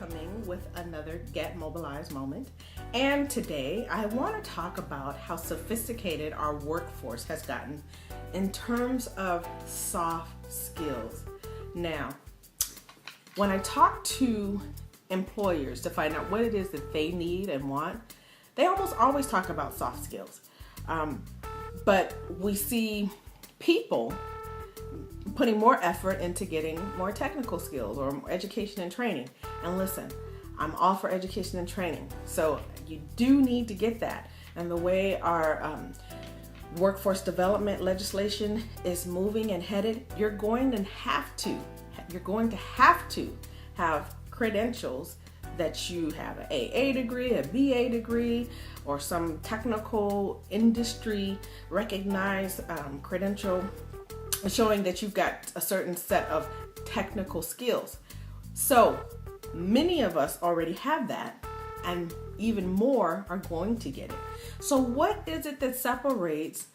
coming with another Get Mobilized moment. And today I want to talk about how sophisticated our workforce has gotten in terms of soft skills. Now, when I talk to employers to find out what it is that they need and want, they almost always talk about soft skills. But we see people putting more effort into getting more technical skills or education and training. And listen, I'm all for education and training. So you do need to get that. And the way our workforce development legislation is moving and headed, you're going to have to have credentials that you have an AA degree, a BA degree, or some technical industry recognized credential showing that you've got a certain set of technical skills. So many of us already have that, and even more are going to get it. So what is it that separates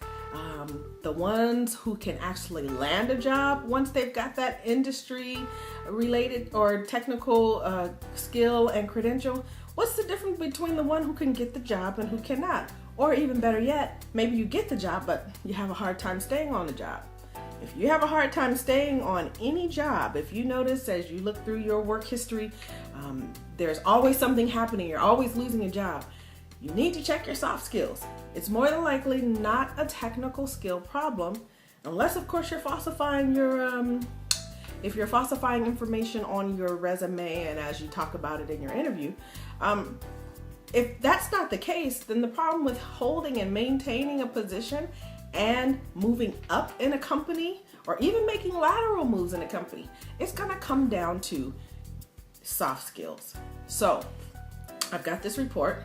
the ones who can actually land a job once they've got that industry related or technical skill and credential? What's the difference between the one who can get the job and who cannot? Or even better yet, maybe you get the job, but you have a hard time staying on the job. If you have a hard time staying on any job, if you notice as you look through your work history, there's always something happening, you're always losing a job, you need to check your soft skills. It's more than likely not a technical skill problem, unless of course you're falsifying your, if you're falsifying information on your resume and as you talk about it in your interview. If that's not the case, then the problem with holding and maintaining a position and moving up in a company, or even making lateral moves in a company, it's gonna come down to soft skills. So I've got this report.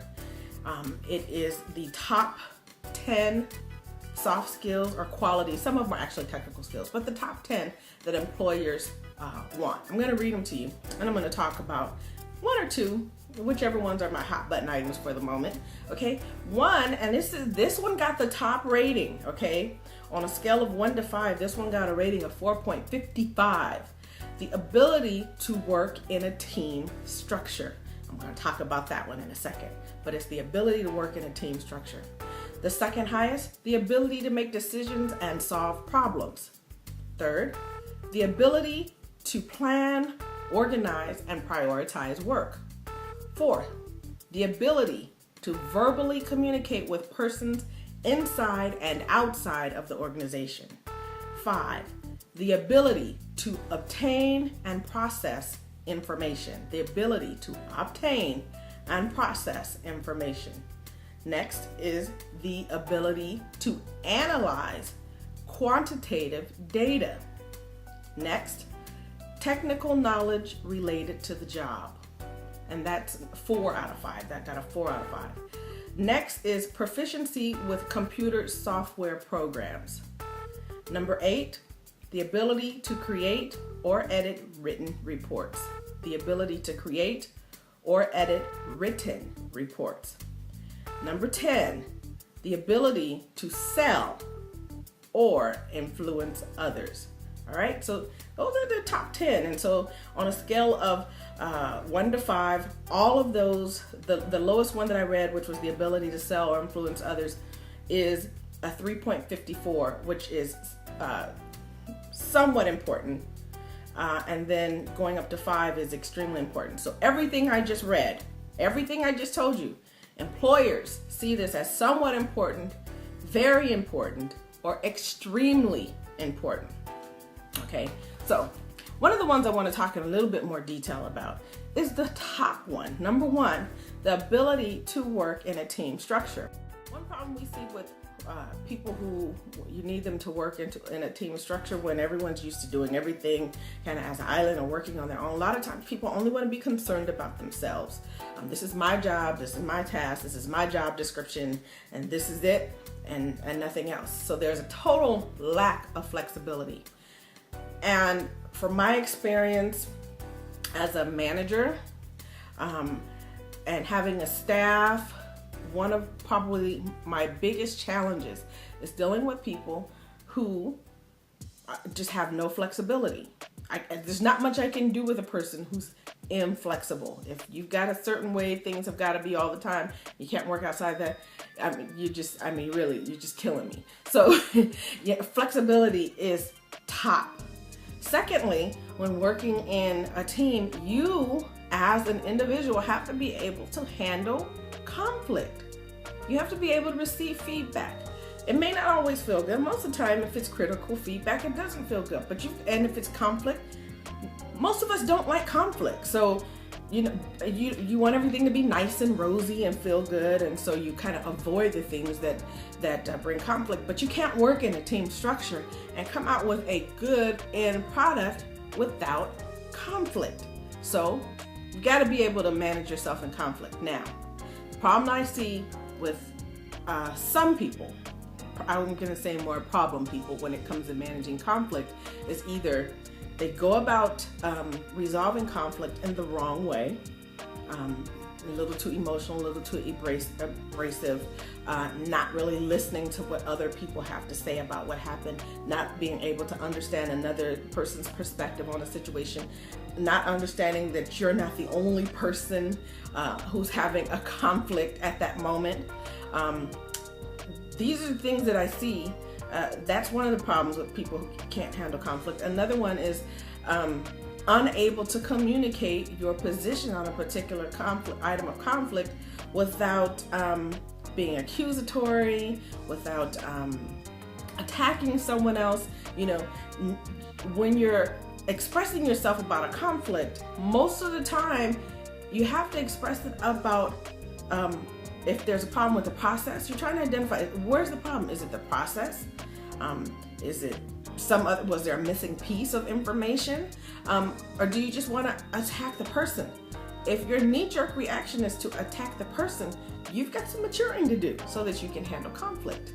It is the top 10 soft skills or qualities. Some of them are actually technical skills, but the top 10 that employers want. I'm gonna read them to you, and I'm gonna talk about one or two, whichever ones are my hot button items for the moment. Okay, one, and this one got the top rating. Okay, on a scale of 1 to 5, this one got a rating of 4.55. The ability to work in a team structure. I'm going to talk about that one in a second, but it's the ability to work in a team structure. The second highest, the ability to make decisions and solve problems. Third, the ability to plan, organize, and prioritize work. Fourth, the ability to verbally communicate with persons inside and outside of the organization. 5, the ability to obtain and process information. The ability to obtain and process information. Next is the ability to analyze quantitative data. Next, technical knowledge related to the job. And that's 4 out of 5. That got a 4 out of 5. Next is proficiency with computer software programs. Number 8, the ability to create or edit written reports. The ability to create or edit written reports. Number 10, the ability to sell or influence others. All right, so those are the top 10. And so on a scale of 1 to 5, all of those, the lowest one that I read, which was the ability to sell or influence others, is a 3.54, which is somewhat important. And then going up to 5 is extremely important. So everything I just read, everything I just told you, employers see this as somewhat important, very important, or extremely important. Okay, so one of the ones I want to talk in a little bit more detail about is the top one. Number 1, the ability to work in a team structure. One problem we see with people who you need them to work in a team structure when everyone's used to doing everything kind of as an island or working on their own. A lot of times people only want to be concerned about themselves. This is my job, this is my task, this is my job description, and this is it, and nothing else. So there's a total lack of flexibility. And from my experience as a manager and having a staff, one of probably my biggest challenges is dealing with people who just have no flexibility. there's not much I can do with a person who's inflexible. If you've got a certain way things have got to be all the time, you can't work outside that. You're just killing me. So yeah, flexibility is top. Secondly, when working in a team, you as an individual have to be able to handle conflict. You have to be able to receive feedback. It may not always feel good. Most of the time, if it's critical feedback, it doesn't feel good. And if it's conflict, most of us don't like conflict. So, you want everything to be nice and rosy and feel good, and so you kind of avoid the things that bring conflict. But you can't work in a team structure and come out with a good end product without conflict. So, you got to be able to manage yourself in conflict. Now, the problem I see with some people, I'm going to say more problem people when it comes to managing conflict, is either they go about resolving conflict in the wrong way, a little too emotional, a little too abrasive, not really listening to what other people have to say about what happened, not being able to understand another person's perspective on a situation, not understanding that you're not the only person who's having a conflict at that moment. These are the things that I see. That's one of the problems with people who can't handle conflict. Another one is unable to communicate your position on a particular item of conflict without being accusatory, without attacking someone else. When you're expressing yourself about a conflict, most of the time you have to express it about if there's a problem with the process. You're trying to identify, where's the problem? Is it the process? Is it was there a missing piece of information? Or do you just want to attack the person? If your knee-jerk reaction is to attack the person, you've got some maturing to do so that you can handle conflict.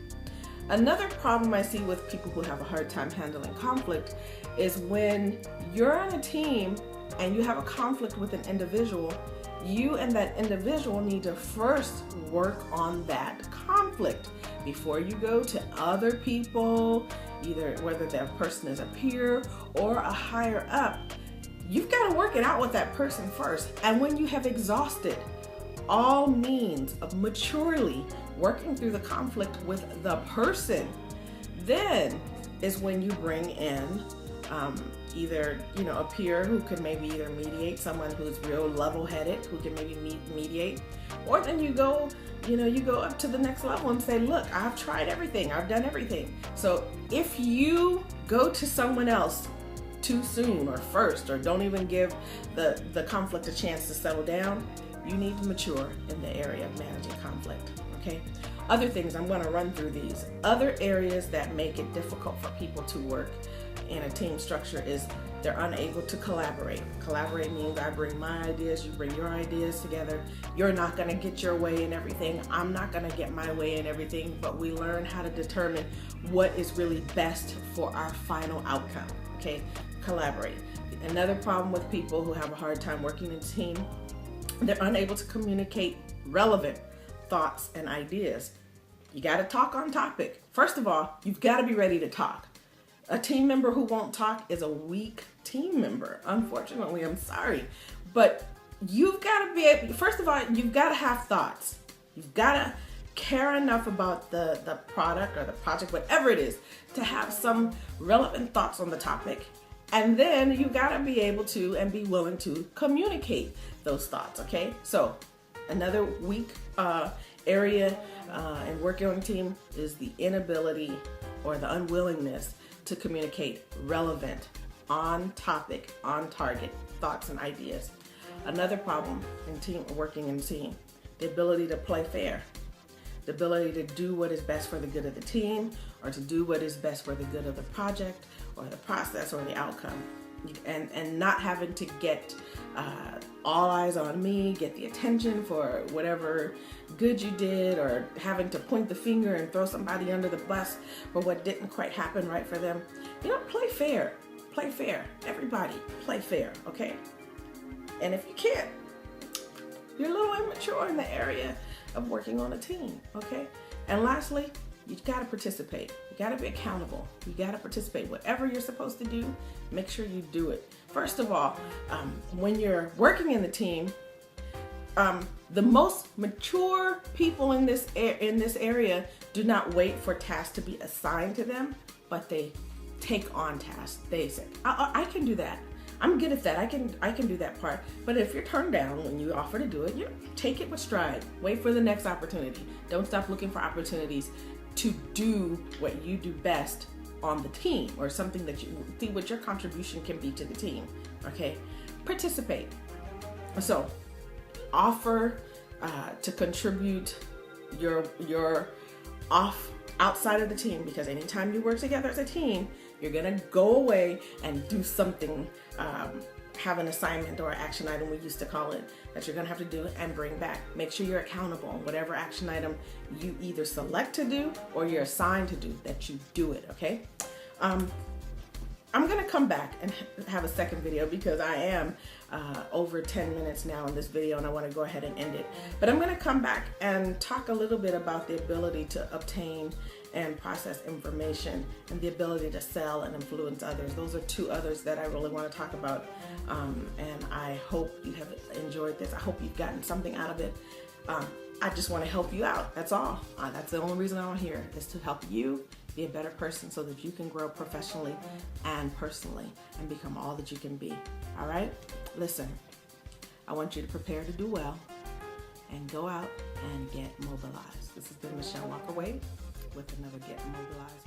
Another problem I see with people who have a hard time handling conflict is when you're on a team and you have a conflict with an individual, you and that individual need to first work on that conflict before you go to other people, either whether that person is a peer or a higher up. You've got to work it out with that person first. And when you have exhausted all means of maturely working through the conflict with the person, then is when you bring in either a peer who could maybe either mediate, someone who's real level-headed who can maybe mediate, or then you go up to the next level and say, look, I've tried everything, I've done everything. So if you go to someone else too soon or first, or don't even give the conflict a chance to settle down, you need to mature in the area of managing conflict. Okay. Other things, I'm going to run through these. Other areas that make it difficult for people to work in a team structure is they're unable to collaborate. Collaborate means I bring my ideas, you bring your ideas together. You're not going to get your way in everything. I'm not going to get my way in everything, but we learn how to determine what is really best for our final outcome. Okay, collaborate. Another problem with people who have a hard time working in a team, they're unable to communicate relevant thoughts and ideas. You got to talk on topic. First of all, you've got to be ready to talk. A team member who won't talk is a weak team member. Unfortunately, I'm sorry. But you've got to be able, first of all, you've got to have thoughts. You've got to care enough about the product or the project, whatever it is, to have some relevant thoughts on the topic. And then you got to be able to and be willing to communicate those thoughts, okay? So another weak area in working on a team is the inability or the unwillingness to communicate relevant, on topic, on target thoughts and ideas. Another problem in working in team, the ability to play fair, the ability to do what is best for the good of the team, or to do what is best for the good of the project or the process or the outcome, and not having to get all eyes on me, get the attention for whatever good you did, or having to point the finger and throw somebody under the bus for what didn't quite happen right for them. Play fair. Play fair. Everybody, play fair, okay? And if you can't, you're a little immature in the area of working on a team, okay? And lastly, you've got to participate. You got to be accountable. You got to participate. Whatever you're supposed to do, make sure you do it. First of all, when you're working in the team, the most mature people in this area do not wait for tasks to be assigned to them, but they take on tasks. They say, I can do that. I'm good at that. I can do that part. But if you're turned down when you offer to do it, you take it with stride. Wait for the next opportunity. Don't stop looking for opportunities to do what you do best on the team, or something that you see what your contribution can be to the team. Okay, participate. So offer to contribute your outside of the team, because anytime you work together as a team, you're gonna go away and do something, have an assignment or action item, we used to call it, that you're gonna have to do and bring back. Make sure you're accountable on whatever action item you either select to do or you're assigned to do, that you do it, okay? I'm gonna come back and have a second video, because I am over 10 minutes now in this video and I wanna go ahead and end it. But I'm gonna come back and talk a little bit about the ability to obtain and process information, and the ability to sell and influence others. Those are two others that I really wanna talk about. And I hope you have enjoyed this. I hope you've gotten something out of it. I just wanna help you out, that's all. That's the only reason I'm here, is to help you be a better person so that you can grow professionally and personally and become all that you can be. All right? Listen, I want you to prepare to do well and go out and get mobilized. This has been Michelle Walker Wade with another Get Mobilized.